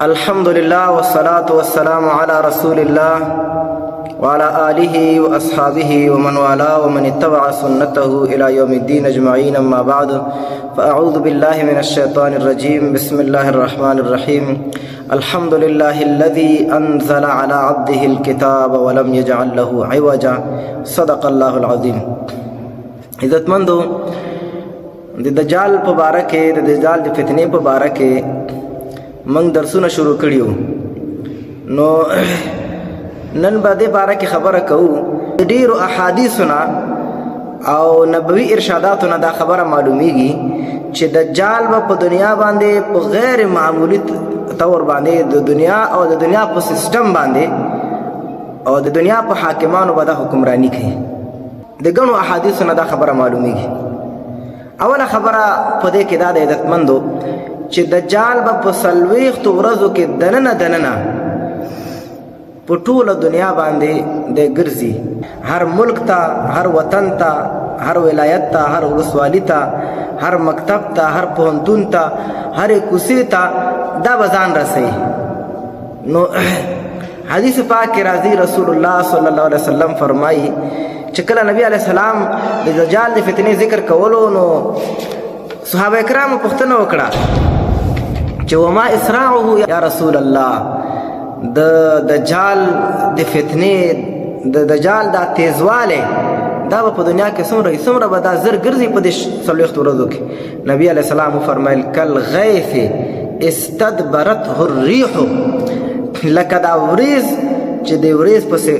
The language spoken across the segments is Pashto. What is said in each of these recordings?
الحمد لله والصلاة والسلام على رسول الله وعلى آله وأصحابه ومن والاه ومن اتبع سنته إلى يوم الدين أجمعين. أما بعد فأعوذ بالله من الشيطان الرجيم. بسم الله الرحمن الرحيم. الحمد لله الذي أنزل على عبده الكتاب ولم يجعل له عوجا. صدق الله العظيم. عزتمندو د دجال په باره کې د دجال د فتنې په باره کې موږ درسونه شروع کړیو، نو نن به دې باره کې خبره کوو. ډېرو احادیثونه او نبوي ارشاداتونه دا خبره معلومیږي چې دجال به په دنیا باندې په غیر معمولی طور باندې د دنیا او د دنیا په سیستم باندې او د دنیا په حاکمانو به دا حکمرانی کوي. د ګڼو احادیثونه دا خبره معلومیږي. اوله خبره په دې کې دا د عزتمندو چې دجال به په 40 ورځو کې دننه په ټوله دنیا باندې د ګرځي، هر ملک ته، هر وطن ته، هر ولایت ته، هر ولسوالي ته، هر مکتب ته، هر پوهنتون ته، هر کوڅې ته دا به ځان رسوي. نو حدیث پاک کې راځي، رسول الله صلی الله علیه وسلم فرمایي چې کله نبی علیه السلام د دجال د فتنې ذکر کولو، نو صحابه کرامو پوښتنه وکړه چې وما اسراعه یا رسول الله، د دجال د فتنې د دجال دا تیزواله دا په دنیا کې څومره به دا زر ګرځي په دې 40 ورځو کې. نبی علیه السلام فرمایل کل غیث استدبرته الريح، لکه دا وریځ چې د وریځ پسې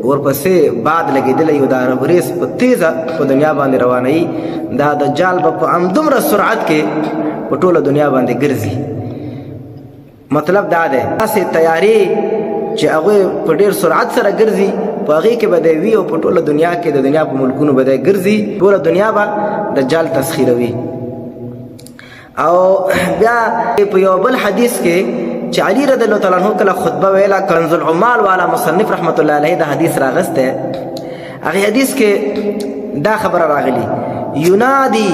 ورپسې باد لګېدلی یو، دا وریځ په تیزه په دنیا باندې روانوي. دا دجال به په همدومره سرعت کې په ټوله دنیا باندې ګرځي. مطلب دا دی داسې تیارې چې هغوی په ډېر سرعت سره ګرځي، په هغې کې به دی وي او په ټوله دنیا کې د دنیا په ملکونو به دی ګرځي، ټوله دنیا به دجال تسخیروي. او بیا په یو بل حدیث کې چې علي رضی الله تعالی عنہ کله خطبه ویله، کنز العمال والا مصنف رحمت الله علیه دا حدیث راغسته. هغه حدیث کې دا خبره راغلی، ینادي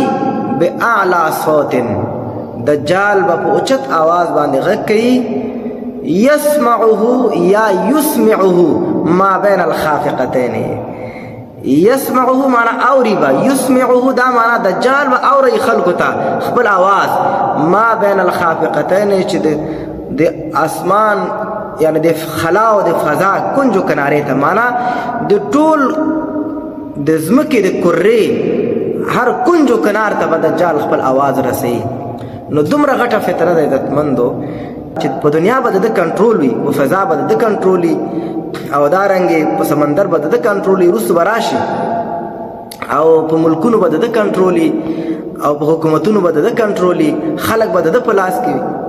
باعلى صوت، دجال به په اوچت آواز باندې غږ کوي، یسمعه یا یسمعه ما بین الخافقتین. یسمعه معنا اوري به، یسمعه دا معنا دجال به اوري خلکو ته خپل آواز، ما بین الخافقتین چې د اسمان یعنی د خلا او د فضا کنجو کنارې ته، معنا د ټول د ځمکې د کرې هر کنجو کنار ته به دجال خپل آواز رسوي. نو دومره غټه فتنه ده عزتمندو چې په دنیا به د کنټرول وي، په فضا به د کنټرول وي، او دارنګې په سمندر به د کنټرول وي، وروسته به راشي او په ملکونو به د کنټرول وي، او په حکومتونو به د کنټرول وي، خلک به د په لاس کې وي.